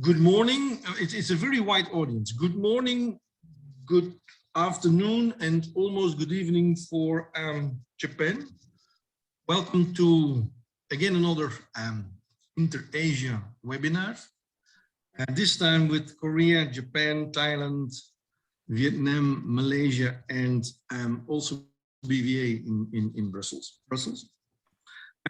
Good morning. It's a very wide audience. Good morning, good afternoon, and almost good evening for Japan. Welcome to, again, another Inter-Asia webinar. This time with Korea, Japan, Thailand, Vietnam, Malaysia, and also BVA in Brussels.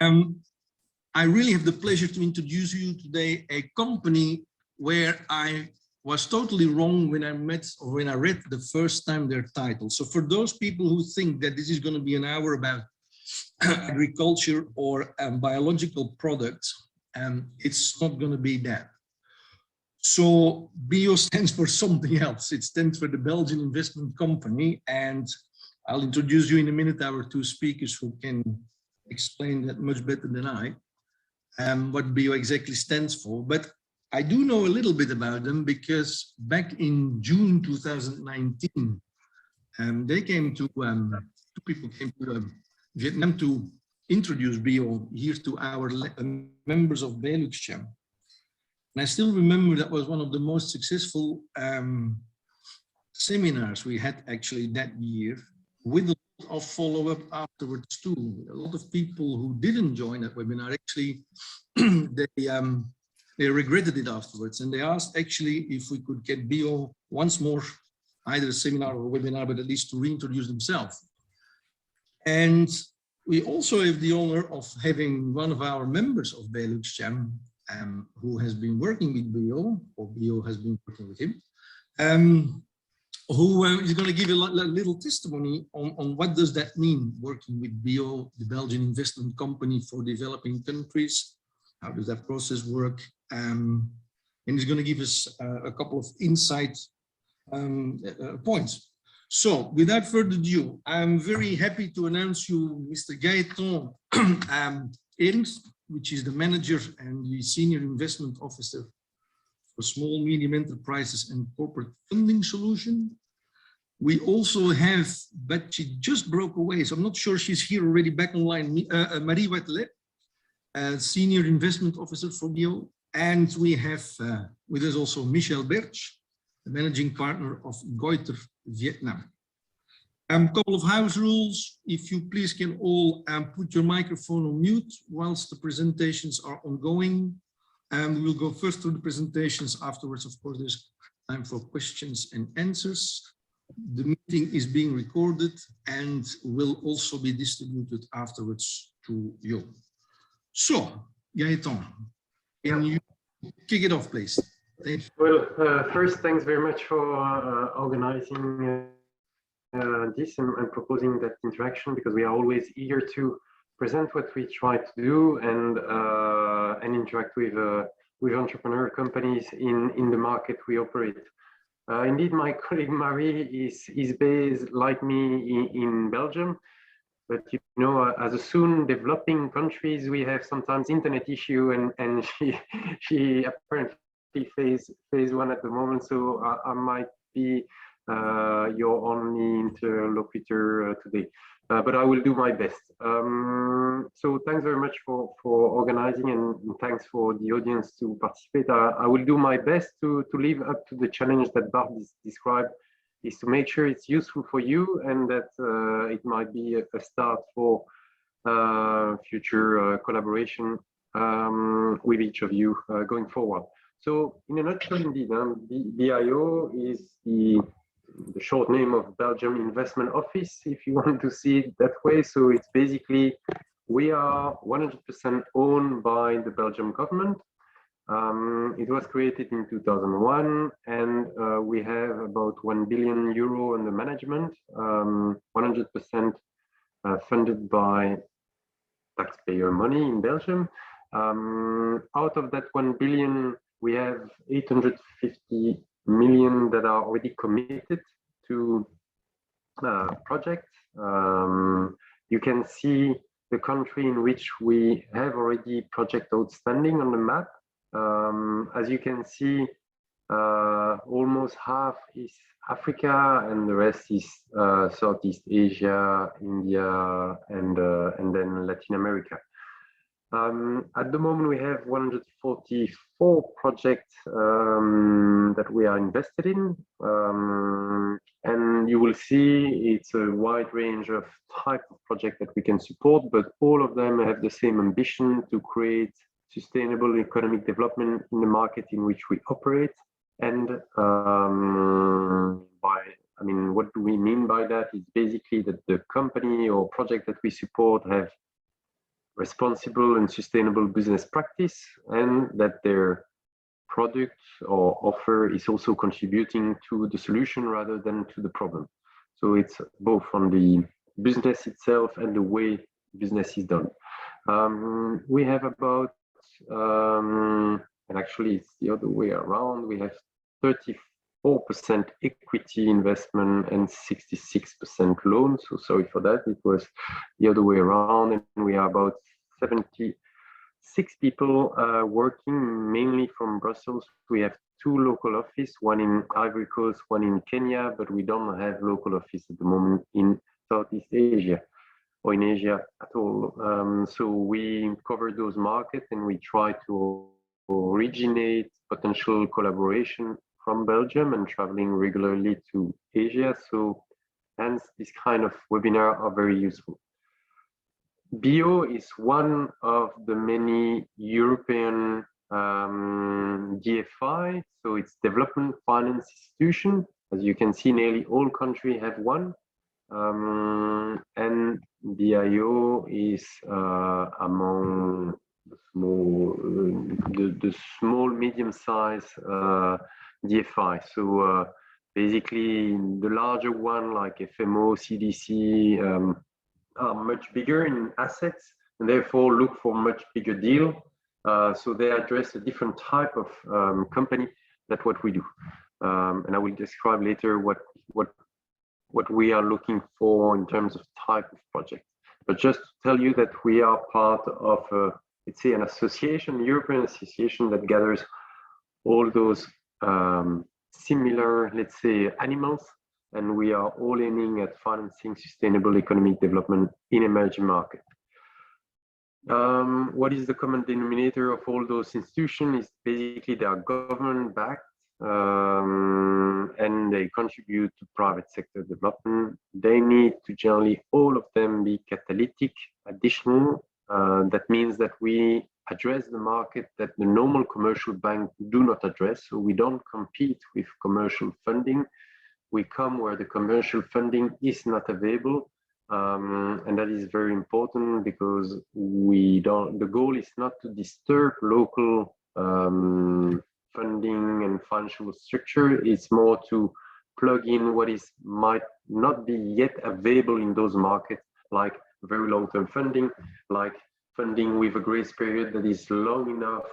I really have the pleasure to introduce you today a company where I was totally wrong when I read the first time their title. So for those people who think that this is going to be an hour about agriculture or biological products, it's not going to be that. So BIO stands for something else. It stands for the Belgian Investment Company, and I'll introduce you in a minute our two speakers who can explain that much better than I. What BIO exactly stands for, but I do know a little bit about them because back in June 2019, they came to, two people came to Vietnam to introduce BIO here to our members of BeluxCham. And I still remember that was one of the most successful seminars we had actually that year, with a lot of follow-up afterwards too. A lot of people who didn't join that webinar actually they regretted it afterwards, and they asked actually if we could get BIO once more, either a seminar or a webinar, but at least to reintroduce themselves. And we also have the honor of having one of our members of BeluxCham who has been working with BIO, or BIO has been working with him, who is going to give a little testimony on what does that mean, working with BIO, the Belgian investment company for developing countries. How does that process work? And he's going to give us a couple of insight points. So without further ado, I'm very happy to announce you Mr. Gaëtan Erings, which is the manager and the senior investment officer for small, medium enterprises and corporate funding solution. We also have, but she just broke away, so I'm not sure she's here already back online, Marie Watelet, senior investment officer for BIO. And we have with us also Michel Berch, the managing partner of Goiter Vietnam. Couple of house rules. If you please can all put your microphone on mute whilst the presentations are ongoing. We will go first through the presentations. Afterwards, of course, there's time for questions and answers. The meeting is being recorded and will also be distributed afterwards to you. So, Gaëtan, can you kick it off, please? Thank you. Well, first, thanks very much for organizing this and proposing that interaction, because we are always eager to present what we try to do and interact with entrepreneurial companies in the market we operate. Indeed, my colleague Marie is based, like me, in Belgium. But you know, as a soon developing countries, we have sometimes internet issue, and she apparently face one at the moment. So I might be your only interlocutor today, but I will do my best. So thanks very much for organizing, and thanks for the audience to participate. I will do my best to live up to the challenge that Bart described, is to make sure it's useful for you, and that it might be a start for future collaboration with each of you going forward. So in a nutshell, indeed, BIO is the short name of Belgium Investment Office, if you want to see it that way. So it's basically, we are 100% owned by the Belgian government. It was created in 2001, and we have about 1 billion euro under management, 100% funded by taxpayer money in Belgium. Out of that 1 billion, we have 850 million that are already committed to projects. You can see the country in which we have already project outstanding on the map. As you can see, almost half is Africa, and the rest is Southeast Asia, India, and then Latin America. At the moment, we have 144 projects that we are invested in. And you will see it's a wide range of type of project that we can support, but all of them have the same ambition to create sustainable economic development in the market in which we operate. And what do we mean by that? It's basically that the company or project that we support have responsible and sustainable business practice, and that their product or offer is also contributing to the solution rather than to the problem. So it's both on the business itself and the way business is done. We have about, and actually it's the other way around, we have 34% equity investment and 66% loan. So sorry for that, it was the other way around. And we are about 76 people working mainly from Brussels. We have 2 local offices, one in Ivory Coast, one in Kenya, but we don't have local office at the moment in Southeast Asia or in Asia at all. So we cover those markets and we try to originate potential collaboration from Belgium and traveling regularly to Asia. So hence this kind of webinar are very useful. BEO is one of the many European DFI, so it's Development Finance Institution. As you can see, nearly all countries have one. And BEO is among the small, medium-sized DFI. So basically, the larger one like FMO, CDC are much bigger in assets and therefore look for much bigger deal. So they address a different type of company than what we do. And I will describe later what we are looking for in terms of type of project. But just to tell you that we are part of, let's say, an association, European association that gathers all those similar, let's say, animals, and we are all aiming at financing sustainable economic development in emerging markets. What is the common denominator of all those institutions? Is basically they are government-backed and they contribute to private sector development. They need to generally, all of them, be catalytic, additional. That means that we address the market that the normal commercial bank do not address. So we don't compete with commercial funding. We come where the commercial funding is not available. And that is very important because the goal is not to disturb local funding and financial structure. It's more to plug in what might not be yet available in those markets, like very long-term funding, like funding with a grace period that is long enough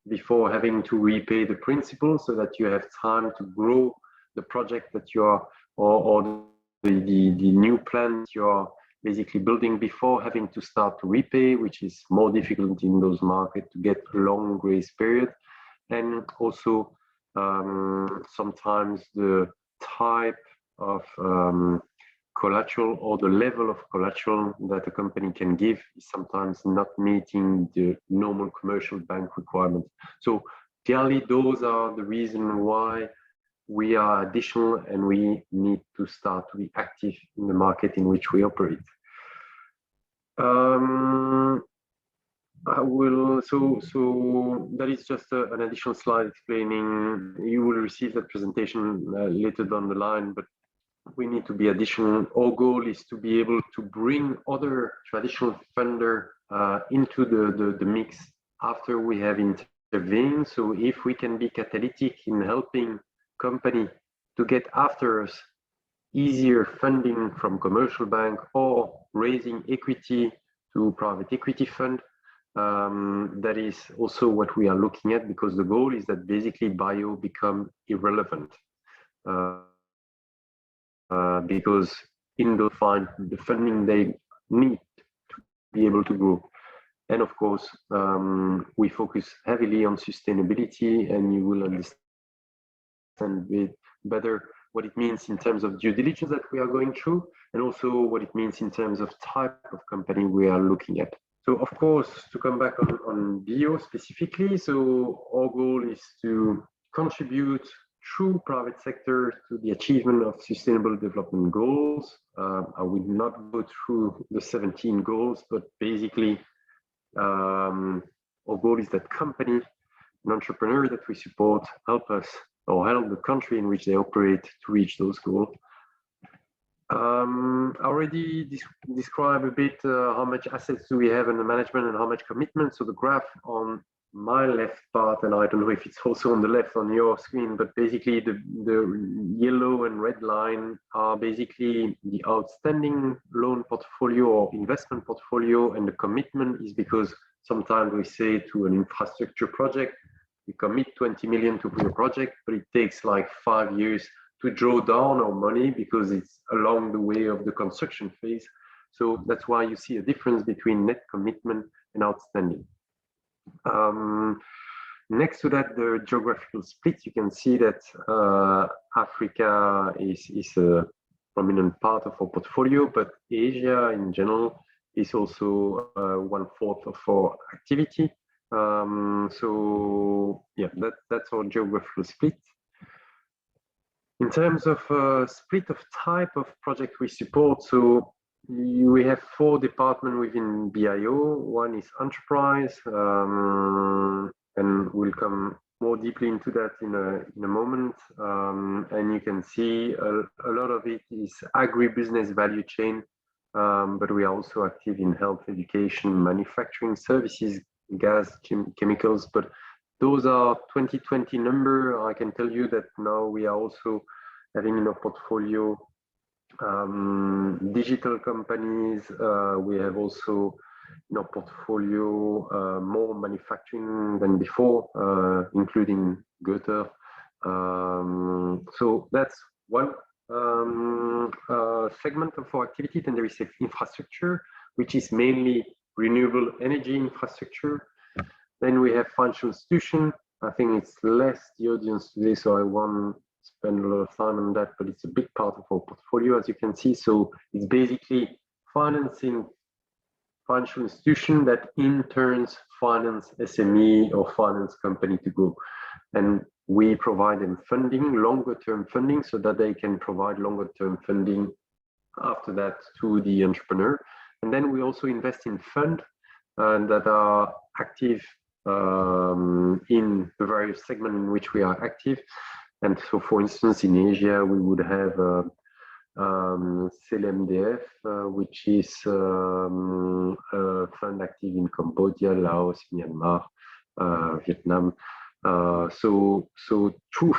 before having to repay the principal, so that you have time to grow the project that you are, or the new plan you are basically building before having to start to repay, which is more difficult in those markets to get a long grace period. And also sometimes the type of collateral or the level of collateral that a company can give is sometimes not meeting the normal commercial bank requirements. So clearly those are the reasons why we are additional and we need to start to be active in the market in which we operate. So that is just an additional slide explaining. You will receive that presentation later down the line, but we need to be additional. Our goal is to be able to bring other traditional funder into the mix after we have intervened. So if we can be catalytic in helping company to get after us easier funding from commercial bank or raising equity to private equity fund, that is also what we are looking at, because the goal is that basically bio become irrelevant because in the find the funding they need to be able to grow. And of course, we focus heavily on sustainability, and you will understand better what it means in terms of due diligence that we are going through, and also what it means in terms of type of company we are looking at. So of course, to come back on bio specifically, so our goal is to contribute through private sector to the achievement of sustainable development goals. I will not go through the 17 goals, but basically our goal is that company and entrepreneurs that we support help us or help the country in which they operate to reach those goals. I already described a bit how much assets do we have in the management and how much commitment. So the graph on my left part, and I don't know if it's also on the left on your screen, but basically the yellow and red line are basically the outstanding loan portfolio or investment portfolio, and the commitment is because sometimes we say to an infrastructure project, we commit 20 million to a project, but it takes like 5 years to draw down our money because it's along the way of the construction phase. So that's why you see a difference between net commitment and outstanding. Next to that, the geographical split, you can see that Africa is a prominent part of our portfolio, but Asia in general is also 1/4 of our activity. So yeah, that's our geographical split. In terms of split of type of project we support, so we have 4 departments within BIO. One is enterprise, and we'll come more deeply into that in a moment. And you can see a lot of it is agribusiness value chain, but we are also active in health, education, manufacturing services, gas, chemicals, but those are 2020 number. I can tell you that now we are also having in our portfolio digital companies. We have also in our portfolio more manufacturing than before, including Goethe. So that's one segment of our activity. Then there is infrastructure, which is mainly renewable energy infrastructure. Then we have financial institution. I think it's less the audience today, so I won't spend a lot of time on that, but it's a big part of our portfolio, as you can see. So it's basically financing financial institution that in turn finance SME or finance company to grow. And we provide them funding, longer term funding, so that they can provide longer term funding after that to the entrepreneur. And then we also invest in funds that are active in the various segments in which we are active. And so, for instance, in Asia, we would have CLMDF, which is a fund active in Cambodia, Laos, Myanmar, Vietnam. So through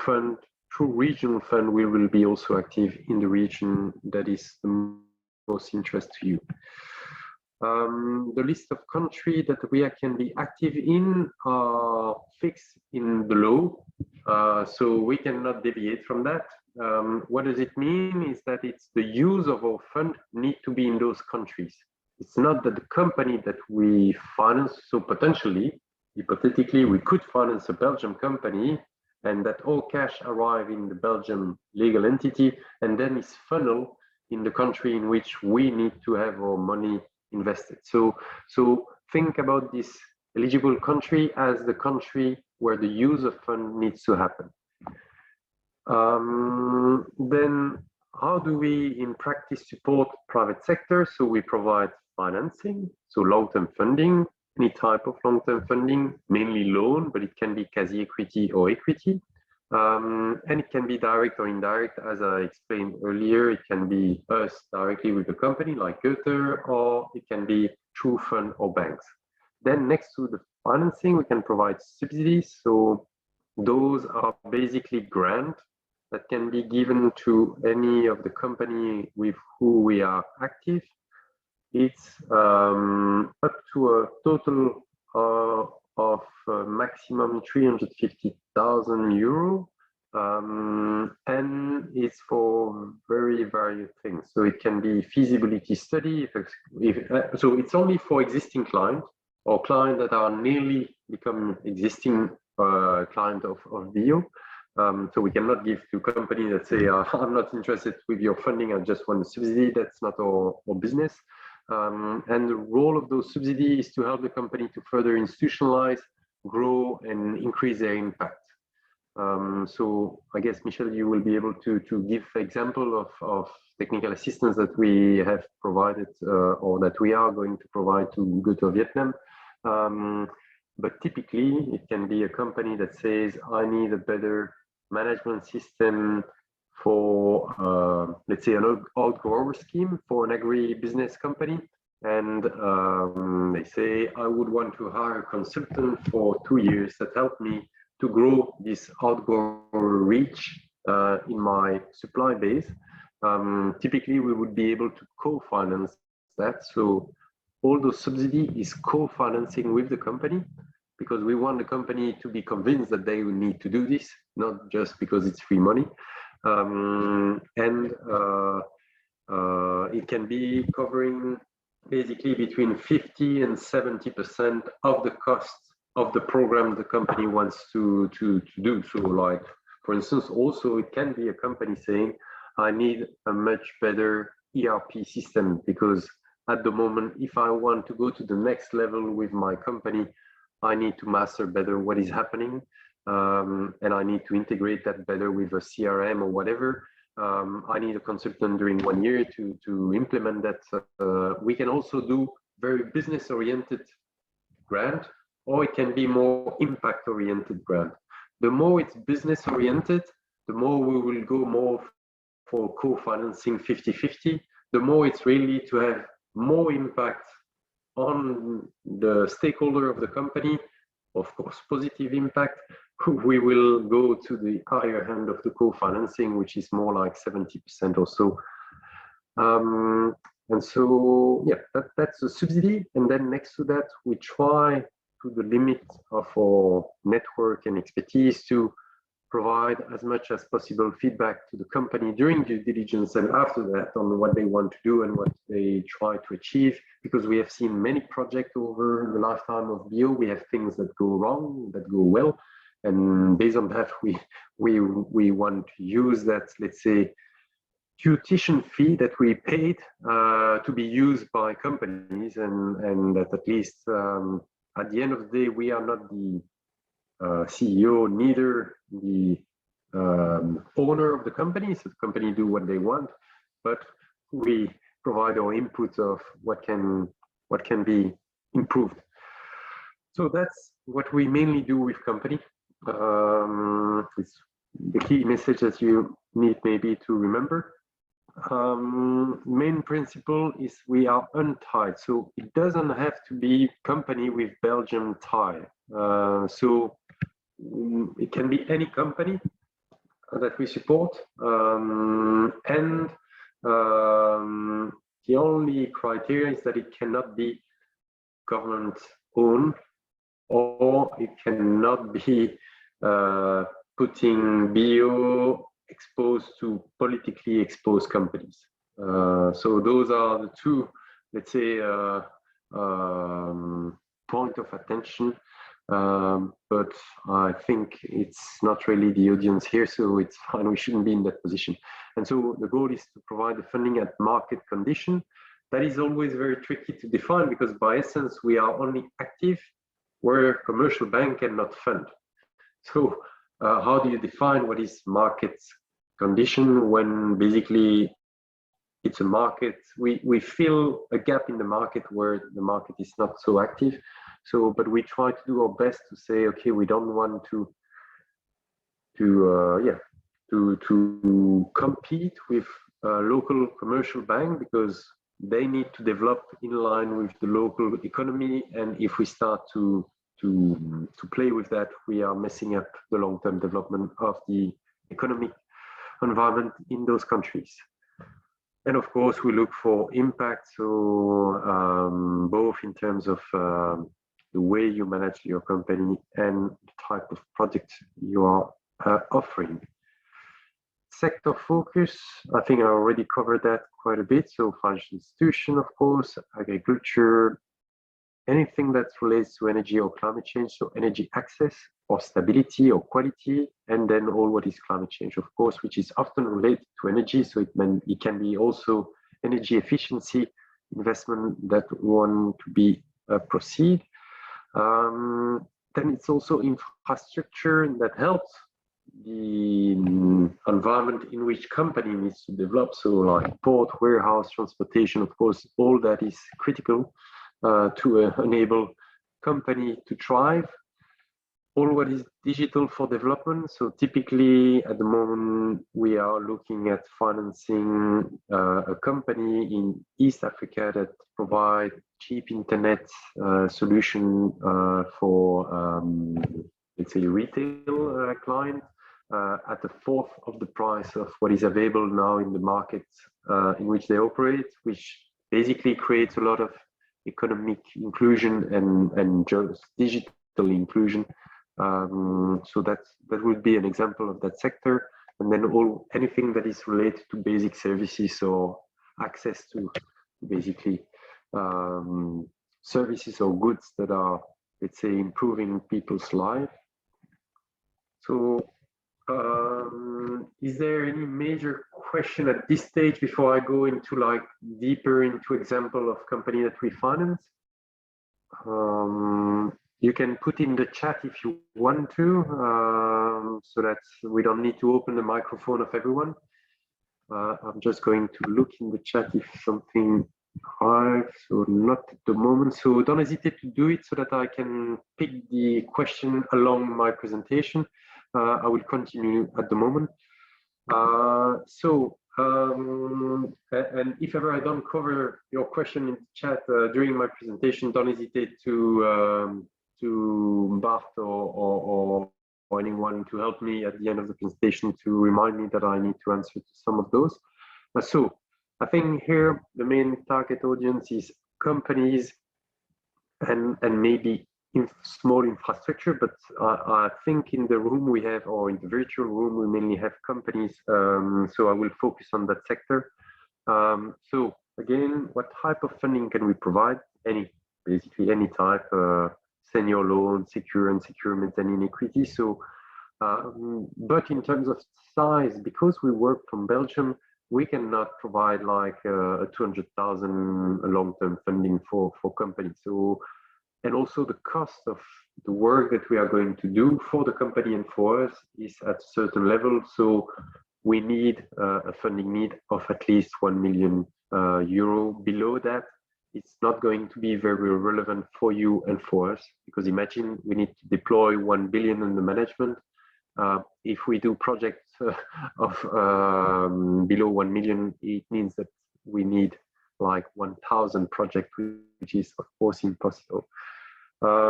regional fund, we will be also active in the region that is the most interest to you. The list of countries that we can be active in are fixed in the law, so we cannot deviate from that. What does it mean is that it's the use of our fund need to be in those countries. It's not that the company that we finance, so potentially, hypothetically, we could finance a Belgian company and that all cash arrive in the Belgian legal entity and then is funneled in the country in which we need to have our money invested. So think about this eligible country as the country where the use of fund needs to happen. Then how do we in practice support private sector? So we provide financing, so long-term funding, any type of long-term funding, mainly loan, but it can be quasi equity or equity. And it can be direct or indirect, as I explained earlier. It can be us directly with a company like Goethe, or it can be through fund or banks. Then next to the financing, we can provide subsidies. So those are basically grants that can be given to any of the company with who we are active. It's up to a total of maximum 350,000 euro, and it's for very various things. So it can be feasibility study. So it's only for existing clients or clients that are nearly becoming existing client of BIO. So we cannot give to companies that say, I'm not interested with your funding, I just want a subsidy. That's not our business. And the role of those subsidies is to help the company to further institutionalize, grow, and increase their impact. So I guess, Michel, you will be able to give example of technical assistance that we have provided or that we are going to provide to Go to Vietnam. But typically, it can be a company that says, I need a better management system for, let's say, an outgrower scheme for an agri-business company. And they say, I would want to hire a consultant for 2 years that helped me to grow this outgrower reach in my supply base. Typically, we would be able to co-finance that. So all those subsidy is co-financing with the company, because we want the company to be convinced that they will need to do this, not just because it's free money. It can be covering basically between 50 and 70% of the cost of the program the company wants to do. So like, for instance, also it can be a company saying, I need a much better ERP system, because at the moment, if I want to go to the next level with my company, I need to master better what is happening. And I need to integrate that better with a CRM or whatever. I need a consultant during 1 year to implement that. We can also do very business-oriented grant, or it can be more impact-oriented grant. The more it's business-oriented, the more we will go more for co-financing 50-50. The more it's really to have more impact on the stakeholder of the company, of course, positive impact. We will go to the higher hand of the co-financing, which is more like 70% or so. And so, yeah, that's a subsidy. And then next to that, we try to the limit of our network and expertise to provide as much as possible feedback to the company during due diligence and after that on what they want to do and what they try to achieve, because we have seen many projects over the lifetime of BO. We have things that go wrong, that go well, and based on that, we want to use that, let's say, tuition fee that we paid to be used by companies, and that at least at the end of the day, we are not the CEO, neither the owner of the company, so the company do what they want, but we provide our input of what can be improved. So that's what we mainly do with company. It's the key message that you need maybe to remember. Main principle is we are untied, so it doesn't have to be company with Belgium tie. So it can be any company that we support, and the only criteria is that it cannot be government owned, or it cannot be putting BO exposed to politically exposed companies. So those are the two, let's say, point of attention. But I think it's not really the audience here, so it's fine. We shouldn't be in that position. And so the goal is to provide the funding at market condition. That is always very tricky to define, because by essence, we are only active where commercial bank cannot fund. So how do you define what is market condition when basically it's a market? We fill a gap in the market where the market is not so active. So, but we try to do our best to say, okay, we don't want to compete with a local commercial bank, because they need to develop in line with the local economy, and if we start to play with that, we are messing up the long-term development of the economic environment in those countries. And of course, we look for impact, so both in terms of the way you manage your company and the type of project you are offering. Sector focus, I think I already covered that quite a bit. So financial institution, of course, agriculture, anything that relates to energy or climate change, so energy access or stability or quality, and then all what is climate change, of course, which is often related to energy. So it can be also energy efficiency investment that want to be proceed. Then it's also infrastructure that helps the environment in which company needs to develop. So like port, warehouse, transportation, of course, all that is critical to enable company to thrive. All what is digital for development. So typically at the moment, we are looking at financing a company in East Africa that provide cheap internet solution for, let's say, retail client at a fourth of the price of what is available now in the market in which they operate, which basically creates a lot of economic inclusion and just digital inclusion. So that would be an example of that sector. And then anything that is related to basic services or access to basically services or goods that are, let's say, improving people's life. So is there any major question at this stage before I go into like deeper into example of company that we finance? You can put in the chat if you want to, so that we don't need to open the microphone of everyone. I'm just going to look in the chat if something arrives, so not at the moment. So don't hesitate to do it so that I can pick the question along my presentation. I will continue at the moment. And if ever I don't cover your question in the chat during my presentation, don't hesitate to Bart or anyone to help me at the end of the presentation to remind me that I need to answer to some of those. So I think here the main target audience is companies and maybe small infrastructure, but I think in the room we have, or in the virtual room, we mainly have companies. So I will focus on that sector. So again, what type of funding can we provide? Basically any type, senior loan, secure and secure mezzanine equity. So, but in terms of size, because we work from Belgium, we cannot provide like a 200,000 long-term funding for companies. So, and also the cost of the work that we are going to do for the company and for us is at a certain level. So we need a funding need of at least 1 million euro. Below that, it's not going to be very relevant for you and for us, because imagine we need to deploy 1 billion in the management. If we do projects of below 1 million, it means that we need like 1,000 projects, which is of course impossible.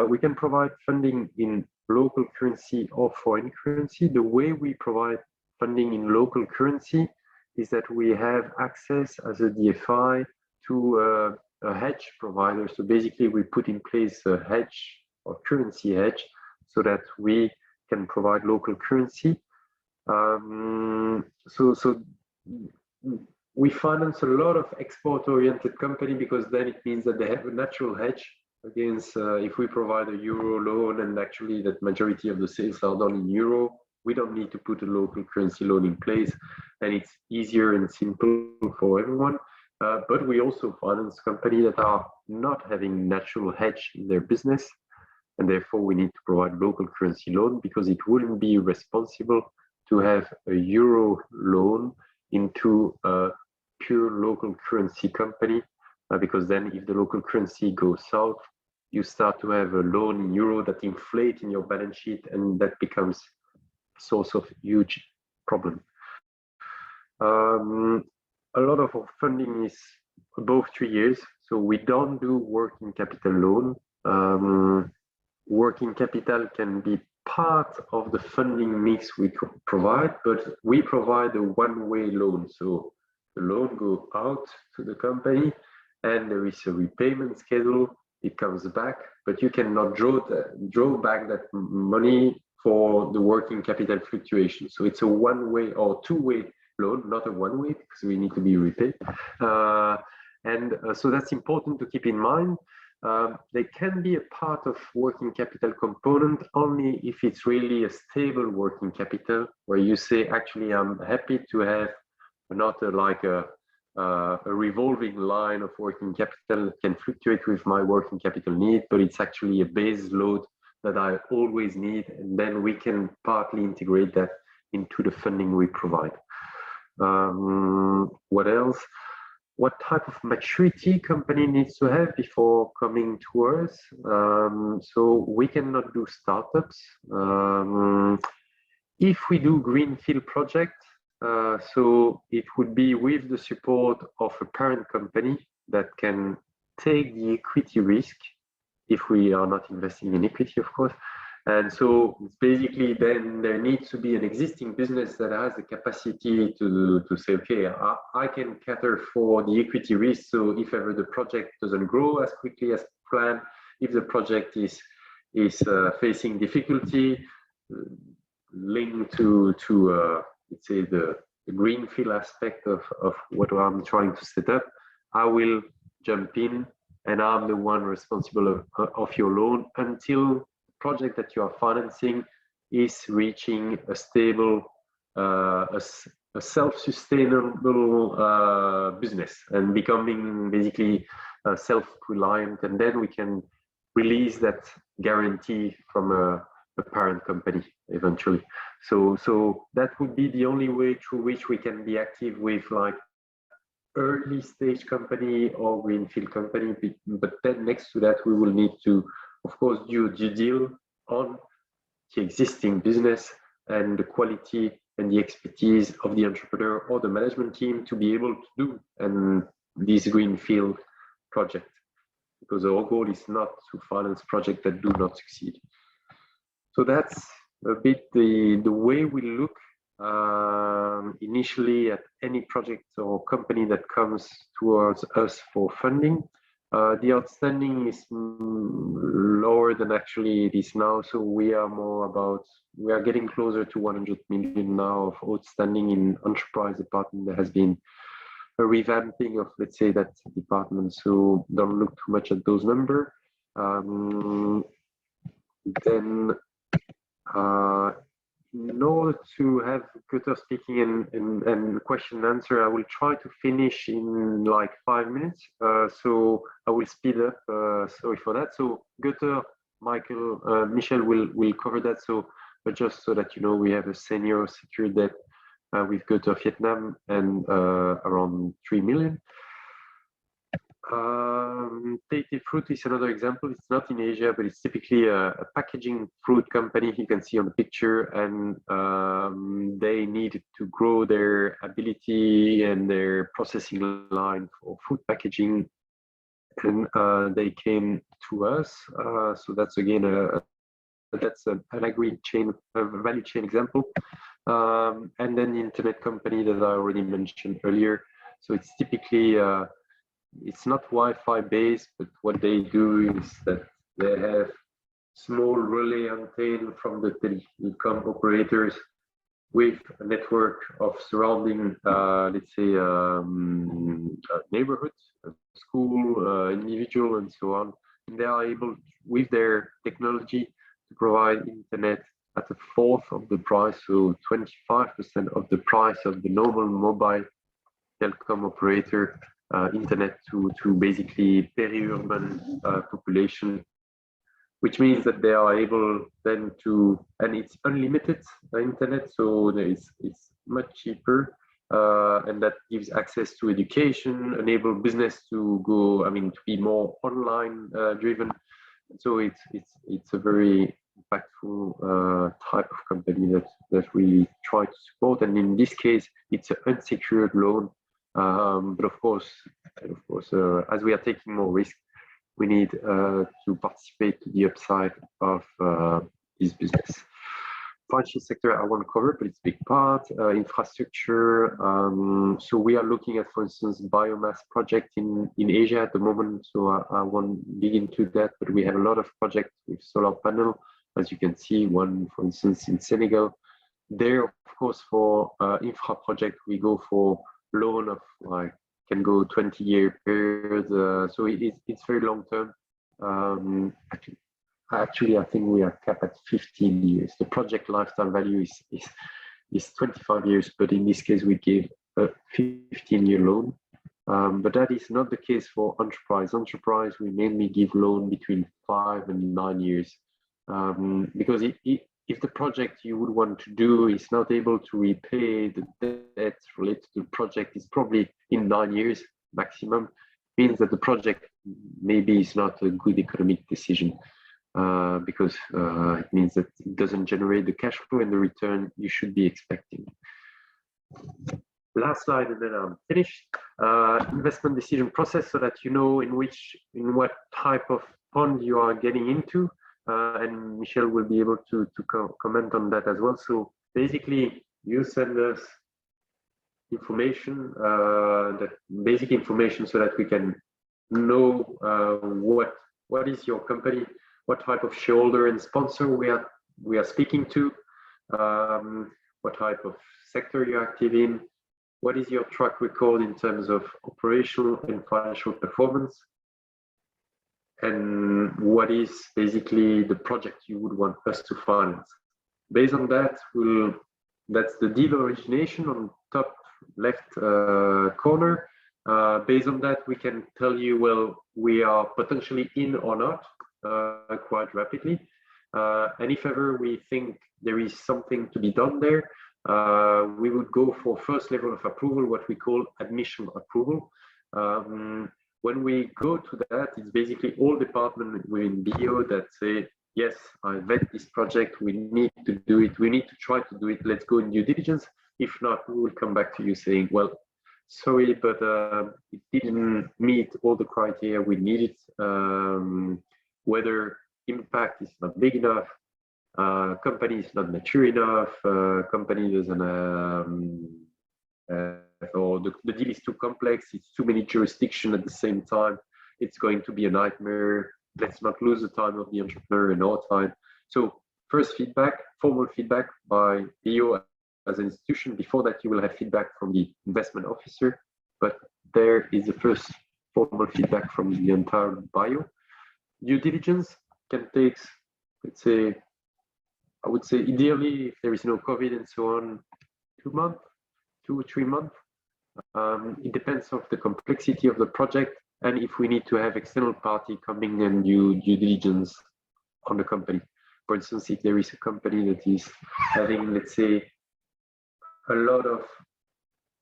We can provide funding in local currency or foreign currency. The way we provide funding in local currency is that we have access as a DFI to a hedge provider. So basically we put in place a hedge or currency hedge so that we can provide local currency. So we finance a lot of export-oriented company because then it means that they have a natural hedge against if we provide a euro loan and actually that majority of the sales are done in euro, we don't need to put a local currency loan in place, and it's easier and simple for everyone. But we also finance companies that are not having natural hedge in their business, and therefore we need to provide local currency loan, because it wouldn't be responsible to have a euro loan into a pure local currency company, because then if the local currency goes south, you start to have a loan in euro that inflate in your balance sheet, and that becomes a source of huge problem. A lot of our funding is above 3 years, so we don't do working capital loan. Working capital can be part of the funding mix we provide, but we provide a one-way loan. So the loan goes out to the company and there is a repayment schedule, it comes back, but you cannot draw back that money for the working capital fluctuation. So it's a one-way or two-way loan, not a one-way, because we need to be repaid. So that's important to keep in mind. They can be a part of working capital component only if it's really a stable working capital, where you say, actually, I'm happy to have not like a a revolving line of working capital that can fluctuate with my working capital need, but it's actually a base load that I always need, and then we can partly integrate that into the funding we provide. What else? What type of maturity company needs to have before coming to us? So we cannot do startups. If we do greenfield project, so it would be with the support of a parent company that can take the equity risk if we are not investing in equity, of course. And so it's basically then there needs to be an existing business that has the capacity to say, okay, I can cater for the equity risk. So if ever the project doesn't grow as quickly as planned, if the project is facing difficulty linked to let's say the greenfield aspect of what I'm trying to set up, I will jump in and I'm the one responsible of your loan until project that you are financing is reaching a stable, a self-sustainable business and becoming basically self-reliant, and then we can release that guarantee from a parent company eventually. So that would be the only way through which we can be active with like early stage company or greenfield company. But then next to that, we will need to, of course, do due deal on the existing business and the quality and the expertise of the entrepreneur or the management team to be able to do this greenfield project. Because our goal is not to finance projects that do not succeed. So that's a bit the way we look initially at any project or company that comes towards us for funding. The outstanding is lower than actually it is now, so we are getting closer to 100 million now of outstanding in enterprise department. There has been a revamping of, let's say, that department, so don't look too much at those numbers. Then in order to have Gutter speaking and question and answer, I will try to finish in like 5 minutes. So I will speed up. Sorry for that. So Gutter, Michael, Michel will cover that. So, but just so that you know, we have a senior secured debt with Gutter Vietnam and around 3 million. Tate Fruit is another example. It's not in Asia, but it's typically a packaging fruit company. You can see on the picture, and they needed to grow their ability and their processing line for food packaging, and they came to us. So that's again that's an agri chain, a value chain example. And then the internet company that I already mentioned earlier. So it's typically it's not Wi-Fi based, but what they do is that they have small relay antenna from the telecom operators with a network of surrounding, let's say, neighborhoods, school, individual, and so on. And they are able, with their technology, to provide internet at a fourth of the price, so 25% of the price of the normal mobile telecom operator. Internet to basically peri-urban population, which means that they are able then to, and it's unlimited internet, so it's much cheaper, and that gives access to education, enable business to go, I mean, to be more online driven. So it's a very impactful type of company that we try to support, and in this case, it's an unsecured loan. But of course, as we are taking more risk, we need to participate to the upside of this business. Financial sector I won't cover, but it's a big part. Infrastructure. So we are looking at, for instance, biomass project in Asia at the moment. So I won't dig into that, but we have a lot of projects with solar panel, as you can see. One, for instance, in Senegal. There, of course, for infra project, we go for loan of like can go 20-year period, so it's very long term. Actually, I think we are capped at 15 years. The project lifetime value is 25 years, but in this case, we give a 15-year loan. But that is not the case for enterprise. Enterprise, we mainly give loan between 5 and 9 years, because if the project you would want to do is not able to repay the debt related to the project, is probably in 9 years maximum, means that the project maybe is not a good economic decision, because it means that it doesn't generate the cash flow and the return you should be expecting. Last slide, and then I'm finished. Investment decision process, so that you know in what type of fund you are getting into, and Michel will be able to comment on that as well. So basically, you send us information, that basic information, so that we can know what is your company, what type of shareholder and sponsor we are speaking to, what type of sector you're active in, what is your track record in terms of operational and financial performance, and what is basically the project you would want us to finance. Based on that, that's the deal origination on top left corner. Based on that, we can tell you, well, we are potentially in or not, quite rapidly. And if ever we think there is something to be done there, we would go for first level of approval, what we call admission approval. When we go to that, it's basically all departments within BO that say, yes, I vet this project, we need to do it, we need to try to do it, let's go in due diligence. If not, we will come back to you saying, well, sorry, but it didn't meet all the criteria we needed, whether impact is not big enough, company is not mature enough, company doesn't, or the deal is too complex, it's too many jurisdictions at the same time, it's going to be a nightmare, let's not lose the time of the entrepreneur and our time. So first feedback, formal feedback by BO as an institution. Before that, you will have feedback from the investment officer, but there is the first formal feedback from the entire bio. Due diligence can take, let's say, I would say ideally, if there is no COVID and so on, 2 months, 2 or 3 months. It depends on the complexity of the project and if we need to have external party coming and do due diligence on the company. For instance, if there is a company that is having, let's say, a lot of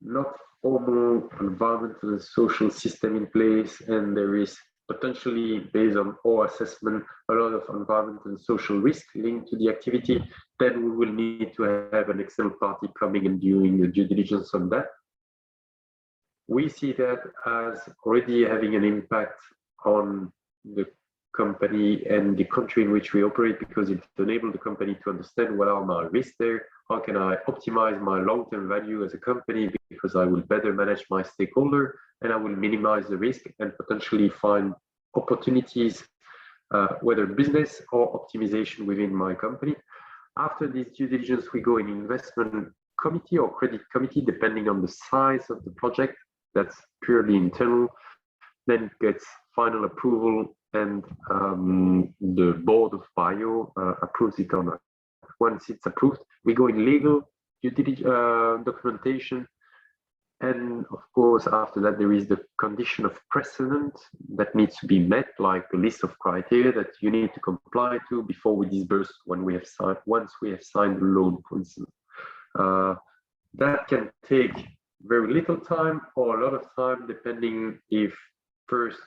not formal environmental and social system in place, and there is potentially, based on our assessment, a lot of environmental and social risk linked to the activity, then we will need to have an external party coming and doing the due diligence on that. We see that as already having an impact on the company and the country in which we operate, because it enables the company to understand what are my risks there, how can I optimize my long-term value as a company, because I will better manage my stakeholder and I will minimize the risk and potentially find opportunities, whether business or optimization within my company. After this due diligence, we go in investment committee or credit committee, depending on the size of the project. That's purely internal. Then it gets final approval and the board of bio approves it or not. Once it's approved, we go in legal due diligence documentation. And of course, after that, there is the condition of precedent that needs to be met, like a list of criteria that you need to comply to before we disburse when we have signed, once we have signed the loan, for instance. That can take very little time or a lot of time, depending if first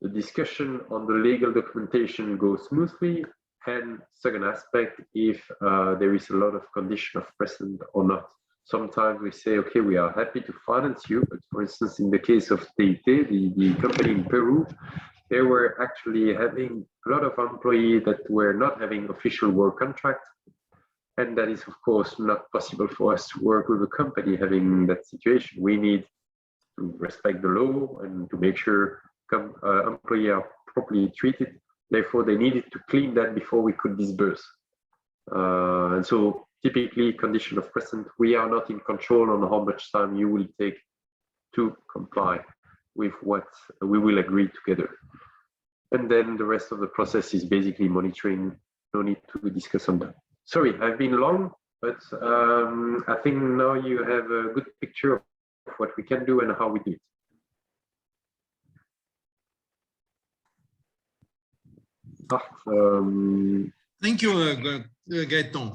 the discussion on the legal documentation goes smoothly, and second aspect, if there is a lot of condition of precedent or not. Sometimes we say, okay, we are happy to finance you, but for instance, in the case of TIT, the company in Peru, they were actually having a lot of employees that were not having official work contract. And that is, of course, not possible for us to work with a company having that situation. We need to respect the law and to make sure employees are properly treated. Therefore, they needed to clean that before we could disburse. And so typically, condition of precedent, we are not in control on how much time you will take to comply with what we will agree together. And then the rest of the process is basically monitoring. No need to discuss on that. Sorry, I've been long, but I think now you have a good picture of what we can do and how we do it. Thank you, Gaëtan.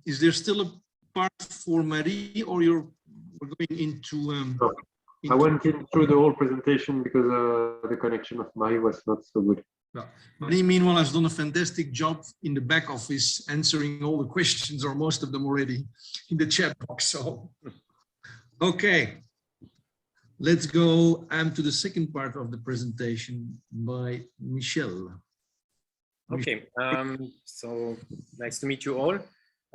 Is there still a part for Marie, or we're going into? I went in through the whole presentation because the connection of Marie was not so good. Marie, meanwhile, has done a fantastic job in the back office, answering all the questions, or most of them already, in the chat box. So, okay, let's go to the second part of the presentation by Michel. Okay, so nice to meet you all.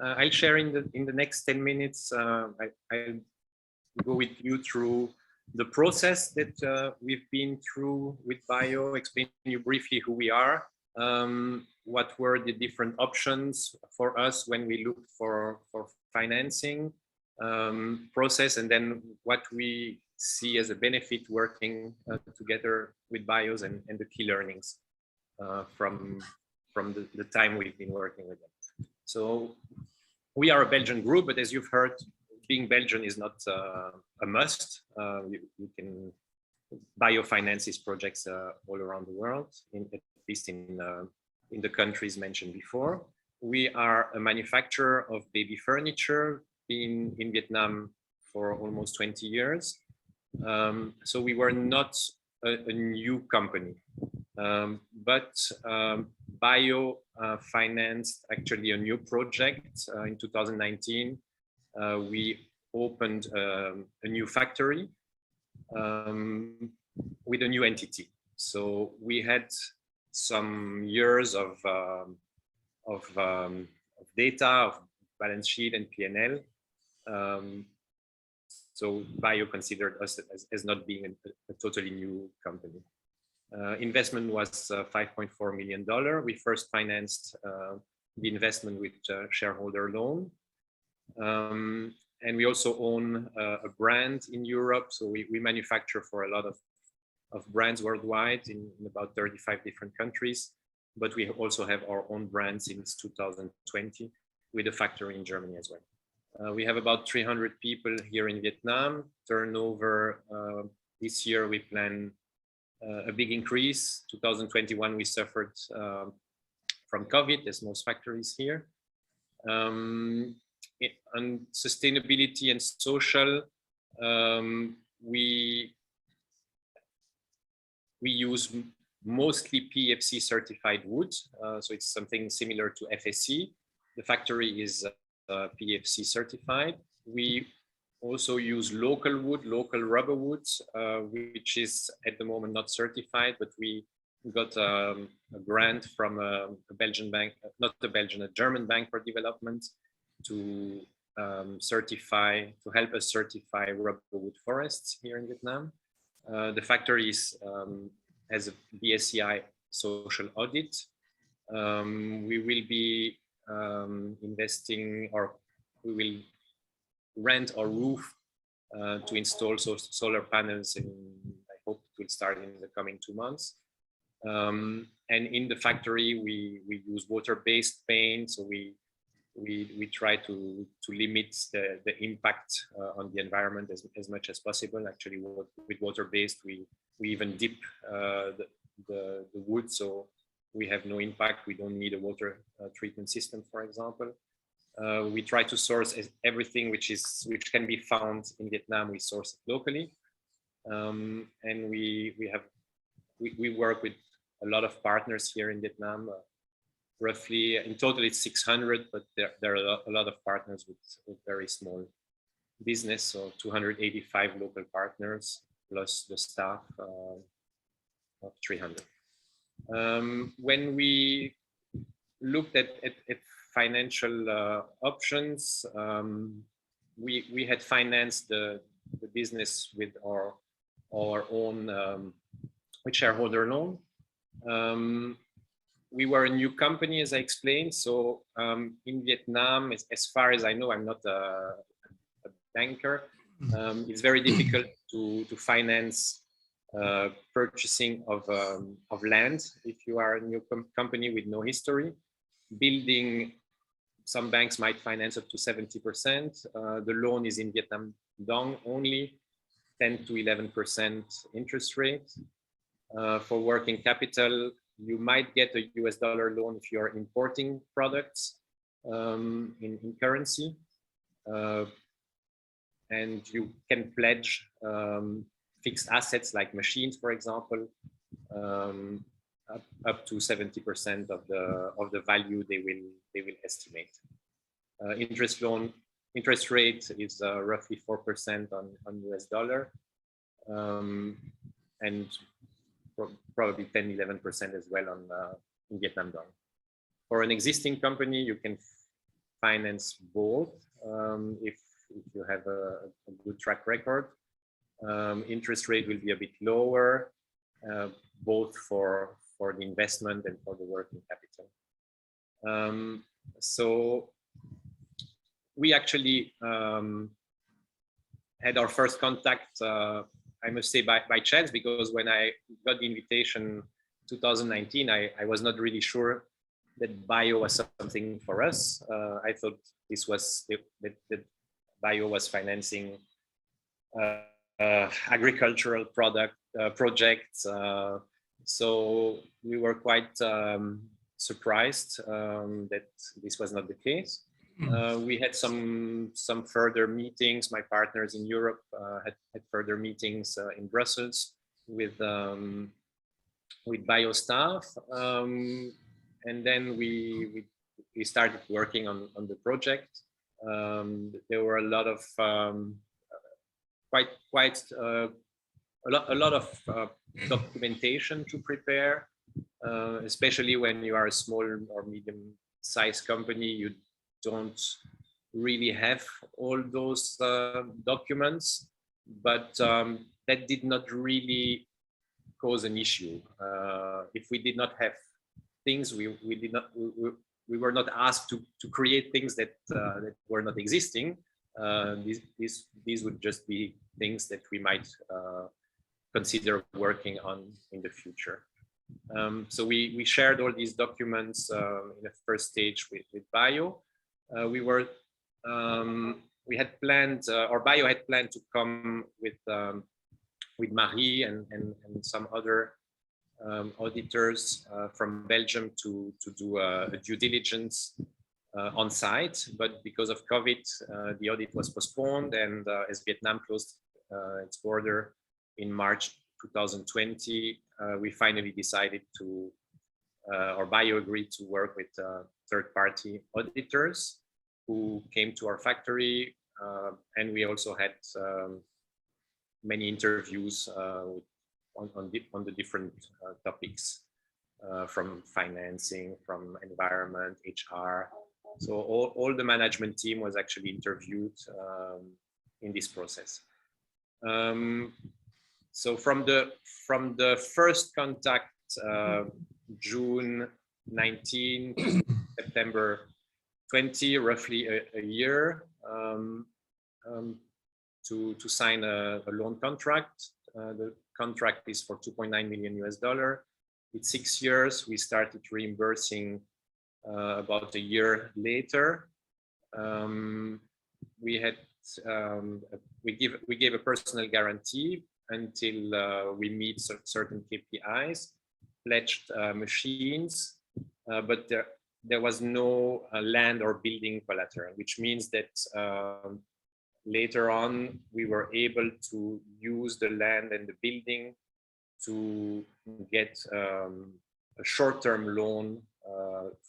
I'll share in the next 10 minutes. I'll go with you through the process that we've been through with Bio, explain to you briefly who we are, what were the different options for us when we looked for financing process, and then what we see as a benefit working together with Bios and the key learnings from the time we've been working with them. So we are a Belgian group, but as you've heard, being Belgian is not a must. You can biofinance these projects all around the world, at least in the countries mentioned before. We are a manufacturer of baby furniture, been in Vietnam for almost 20 years. So we were not a new company, but Bio financed actually a new project in 2019. We opened a new factory with a new entity. So we had some years of data, of balance sheet and P&L. So Bio considered us as not being a totally new company. Investment was $5.4 million. We first financed the investment with shareholder loan. And we also own a brand in Europe. So we manufacture for a lot of brands worldwide in about 35 different countries. But we also have our own brand since 2020 with a factory in Germany as well. We have about 300 people here in Vietnam. Turnover this year, we plan a big increase. 2021, we suffered from COVID, as most factories here. On sustainability and social, we use mostly PEFC certified wood. So it's something similar to FSC. The factory is PEFC certified. We also use local wood, local rubber wood, which is at the moment not certified, but we got a grant from a Belgian bank, not a Belgian, a German bank for development to help us certify rubber wood forests here in Vietnam. The factory has a BSCI social audit. We will be investing, or we will rent our roof to install solar panels, and I hope it will start in the coming 2 months. And in the factory, we use water-based paint, so we try to limit the impact on the environment as much as possible. Actually, with water-based, we even dip the wood, so we have no impact. We don't need a water treatment system, for example. We try to source everything which can be found in Vietnam. We source it locally, and we work with a lot of partners here in Vietnam. Roughly in total it's 600, but there are a lot of partners with very small business. So 285 local partners plus the staff of 300. When we looked at financial options, we had financed the business with our own with shareholder loan. We were a new company, as I explained. So in Vietnam, as far as I know, I'm not a banker. It's very difficult to finance purchasing of land if you are a new company with no history. Building, some banks might finance up to 70%. The loan is in dong only, 10 to 11% interest rate. For working capital, you might get a US dollar loan if you're importing products in currency. And you can pledge fixed assets like machines, for example, up to 70% of the value they will estimate. Interest rate is roughly 4% on US dollar, and probably 10-11% as well on in Vietnam dong. For an existing company, you can finance both if you have a good track record. Interest rate will be a bit lower, both for the investment and for the working capital. So we actually had our first contact, I must say, by chance, because when I got the invitation 2019, I was not really sure that bio was something for us. I thought this was that bio was financing agricultural projects. So we were quite surprised that this was not the case. We had some further meetings. My partners in Europe had further meetings in Brussels with bio staff, and then we started working on the project. There were a lot of a lot of documentation to prepare, especially when you are a small or medium-sized company. You don't really have all those documents, but that did not really cause an issue. If we did not have things, we were not asked to create things that were not existing. These would just be things that we might consider working on in the future. So we shared all these documents in the first stage with bio. We had planned, or bio had planned to come with Marie and some other auditors from Belgium to do a due diligence on site, but because of COVID, the audit was postponed, and as Vietnam closed its border in March 2020, we finally decided to, or bio agreed to work with third-party auditors who came to our factory, and we also had many interviews on the different topics, from financing, from environment, HR. So all the management team was actually interviewed in this process. So from the first contact, June 19 to September 20, roughly a year, to sign a loan contract. The contract is for $2.9 million US. It's 6 years. We started reimbursing about a year later. We gave a personal guarantee until we meet certain KPIs, pledged machines, but there was no land or building collateral, which means that later on we were able to use the land and the building to get a short-term loan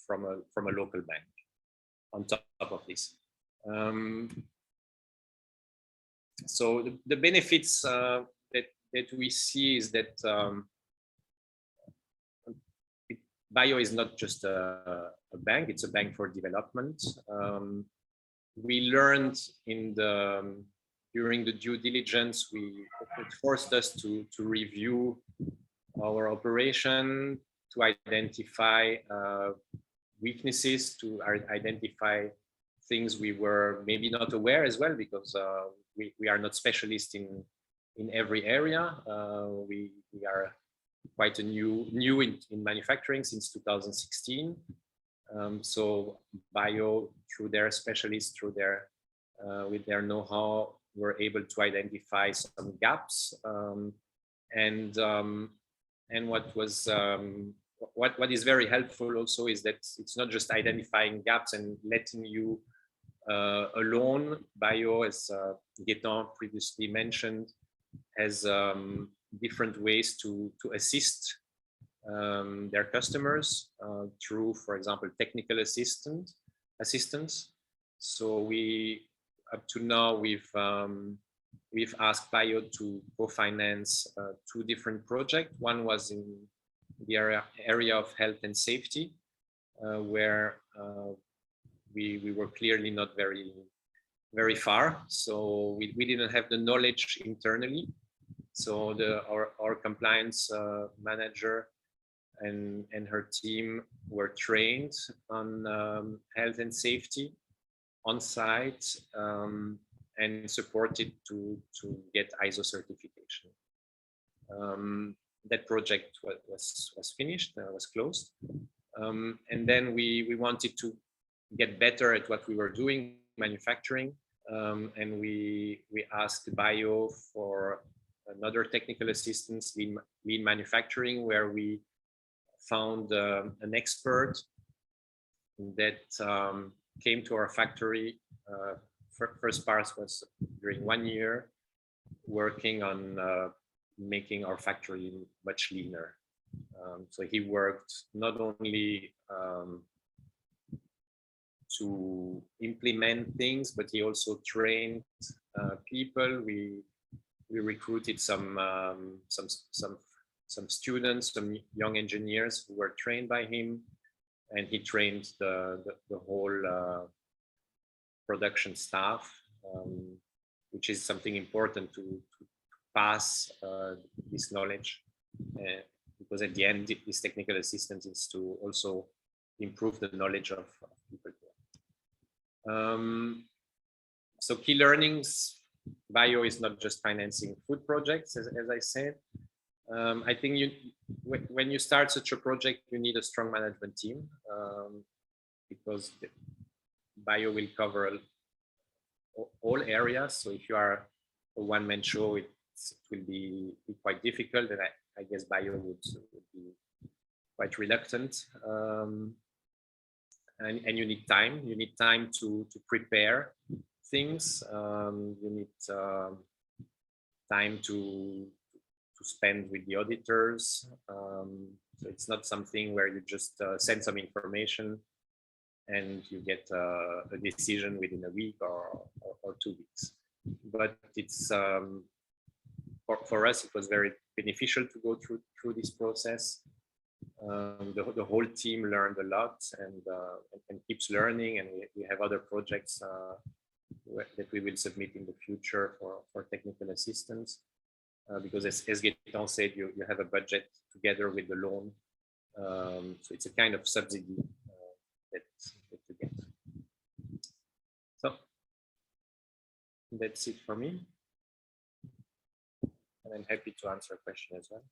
from a local bank on top of this. So the benefits that we see is that bio is not just a bank; it's a bank for development. We learned during the due diligence, it forced us to review our operation, to identify weaknesses, to identify things we were maybe not aware as well, because we are not specialists in every area. We are quite new in manufacturing since 2016. So bio, through their specialists, with their know-how, were able to identify some gaps, and what is very helpful also is that it's not just identifying gaps and letting you alone. Bio, as Gaetan previously mentioned, has different ways to assist their customers through, for example, technical assistance. So we, up to now, we've asked Bio to co-finance 2 different projects. One was in the area of health and safety, where we were clearly not very far. So we didn't have the knowledge internally. So our compliance manager and her team were trained on health and safety on site, and supported to get ISO certification. That project was finished, was closed. And then we wanted to get better at what we were doing, manufacturing. And we asked Bio for another technical assistance, lean manufacturing, where we found an expert that came to our factory. First part was during 1 year, working on making our factory much leaner. So he worked not only to implement things, but he also trained people. We recruited some students, some young engineers who were trained by him, and he trained the whole production staff, which is something important to pass this knowledge, because at the end, this technical assistance is to also improve the knowledge of people. So key learnings: Bio is not just financing food projects, as I said. I think when you start such a project, you need a strong management team, because Bio will cover all areas. So if you are a one-man show, it will be quite difficult, and I guess Bio would be quite reluctant. And you need time. You need time to prepare things. You need time to spend with the auditors. So it's not something where you just send some information and you get a decision within a week or 2 weeks. But it's for us, it was very beneficial to go through this process. The whole team learned a lot and keeps learning, and we have other projects that we will submit in the future for technical assistance, because as Gaetan said, you have a budget together with the loan, so it's a kind of subsidy that you get. So that's it for me, and I'm happy to answer a question as well.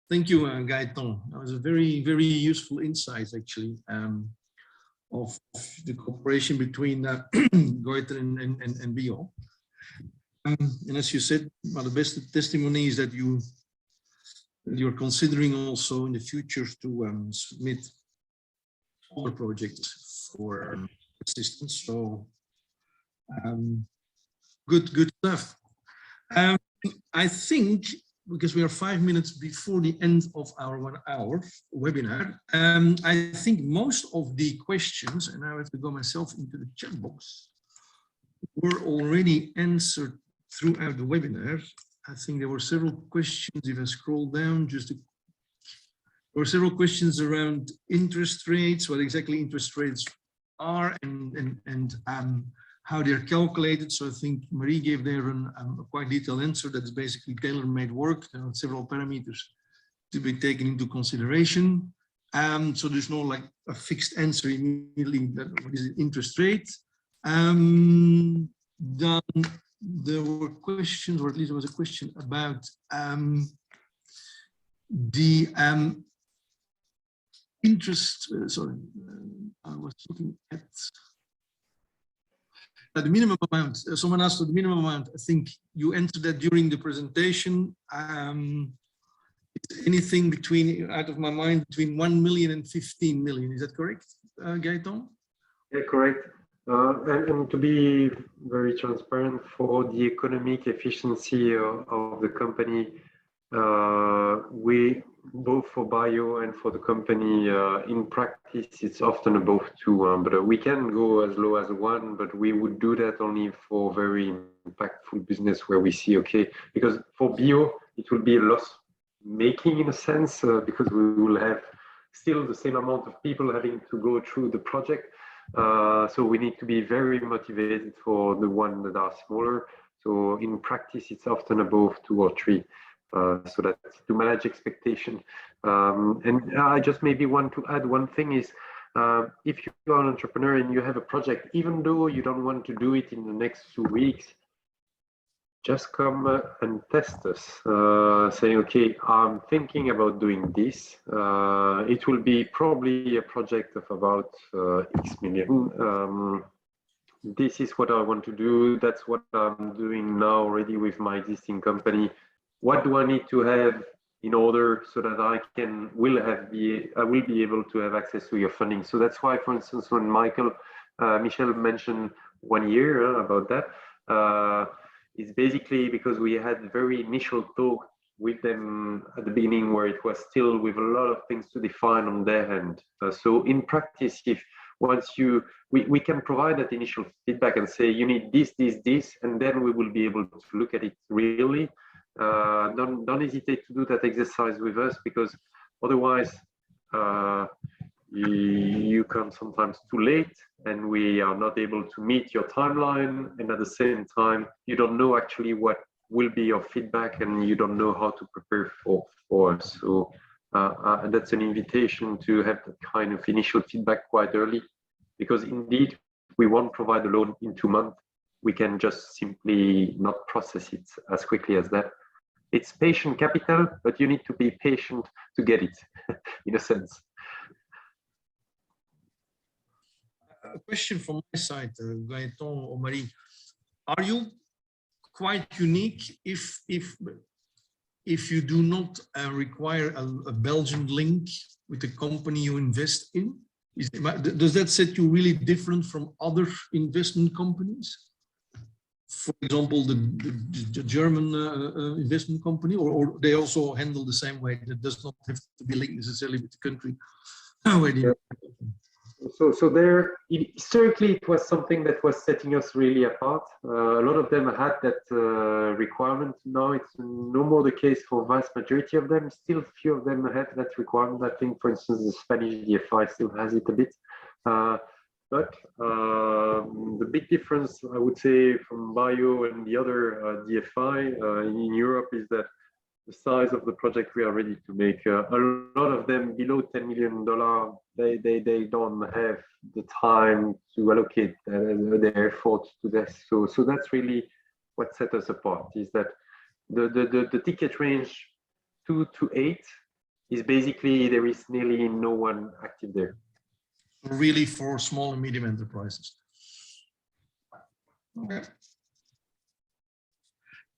Thank you, Gaetan. That was a very, very useful insight, actually, of the cooperation between Goethe and Bio. And as you said, well, the best testimony is that you're considering also in the future to submit other projects for assistance. So good stuff. I think, because we are 5 minutes before the end of our 1 hour webinar, I think most of the questions, and I have to go myself into the chat box, were already answered throughout the webinar. I think there were several questions. If I scroll down, there were several questions around interest rates, what exactly interest rates are, and how they're calculated. So I think Marie gave there a quite detailed answer. That's basically tailor-made work. There are several parameters to be taken into consideration. So there's no like a fixed answer immediately. What is the interest rate? Then there were questions, or at least there was a question about the interest. Sorry, I was looking at. The minimum amount, someone asked for the minimum amount. I think you answered that during the presentation. It's anything between, out of my mind, between 1 million and 15 million. Is that correct, Gaëtan? Yeah, correct. And to be very transparent, for the economic efficiency of the company, we both for bio and for the company, in practice, it's often above 2, but we can go as low as 1, but we would do that only for very impactful business where we see, okay, because for bio, it will be a loss making in a sense, because we will have still the same amount of people having to go through the project. So we need to be very motivated for the ones that are smaller. So in practice, it's often above 2 or 3. So that's to manage expectation. And I just maybe want to add one thing is, if you are an entrepreneur and you have a project, even though you don't want to do it in the next 2 weeks, just come and test us, saying, okay, I'm thinking about doing this. It will be probably a project of about X million. This is what I want to do. That's what I'm doing now already with my existing company. What do I need to have in order so that I will be able to have access to your funding? So that's why, for instance, when Michel mentioned 1 year about that, it's basically because we had very initial talk with them at the beginning where it was still with a lot of things to define on their end. So in practice, if once we can provide that initial feedback and say, you need this, and then we will be able to look at it really. Don't hesitate to do that exercise with us, because otherwise you come sometimes too late and we are not able to meet your timeline, and at the same time you don't know actually what will be your feedback and you don't know how to prepare for us. So that's an invitation to have that kind of initial feedback quite early, because indeed we won't provide a loan in 2 months. We can just simply not process it as quickly as that. It's patient capital, but you need to be patient to get it, in a sense. A question from my side, Gaëtan or Marie. Are you quite unique if you do not require a Belgian link with the company you invest in? Does that set you really different from other investment companies? For example, the German investment company, or they also handle the same way? That does not have to be linked necessarily with the country. So there, historically, it was something that was setting us really apart. A lot of them had that requirement. Now it's no more the case for vast majority of them. Still, few of them have that requirement. I think, for instance, the Spanish DFI still has it a bit. But the big difference, I would say, from bio and the other DFI in Europe is that the size of the project we are ready to make. A lot of them below $10 million, they don't have the time to allocate their effort to this. So that's really what set us apart, is that the ticket range 2 to 8 is basically, there is nearly no one active there. Really for small and medium enterprises. Okay.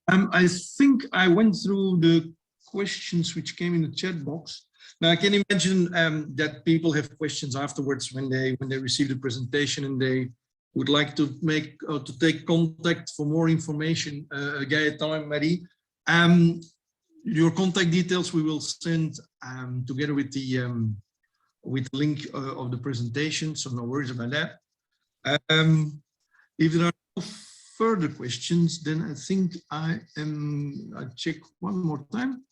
I think I went through the questions which came in the chat box. Now I can imagine that people have questions afterwards when they receive the presentation and they would like to take contact for more information. Gaëtan and Marie, your contact details we will send together with the link of the presentation, so no worries about that. If there are no further questions, then I think I check one more time.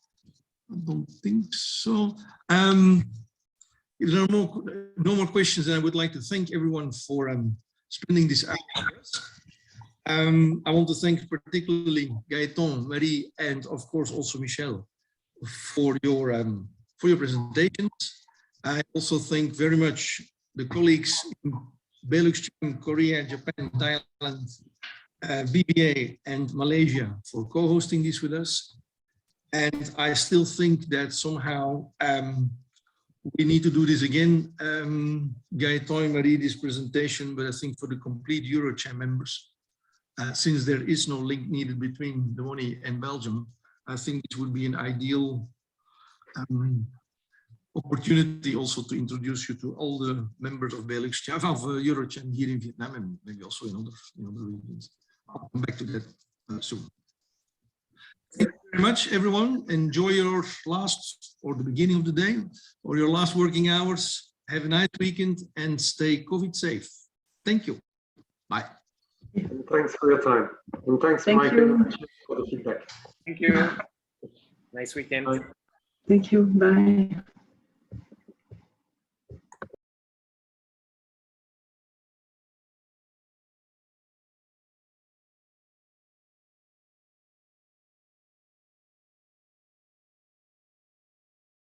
I don't think so. If there are no more questions, then I would like to thank everyone for spending this hour with us. I want to thank particularly Gaëtan, Marie, and of course also Michel for your presentations. I also thank very much the colleagues in BeluxCham, Korea, Japan, Thailand, BBA, and Malaysia for co-hosting this with us. And I still think that somehow we need to do this again. Gaëtan and Marie, this presentation, but I think for the complete EuroCham members, since there is no link needed between the money and Belgium, I think it would be an ideal opportunity also to introduce you to all the members of BeluxCham, of EuroCham here in Vietnam and maybe also in other regions. I'll come back to that soon. Thank you very much, everyone. Enjoy your last or the beginning of the day or your last working hours. Have a nice weekend and stay COVID safe. Thank you. Bye. And thanks for your time. And thanks, Thank Michael, you. for the feedback. Thank you. Nice weekend. Bye. Thank you. Bye.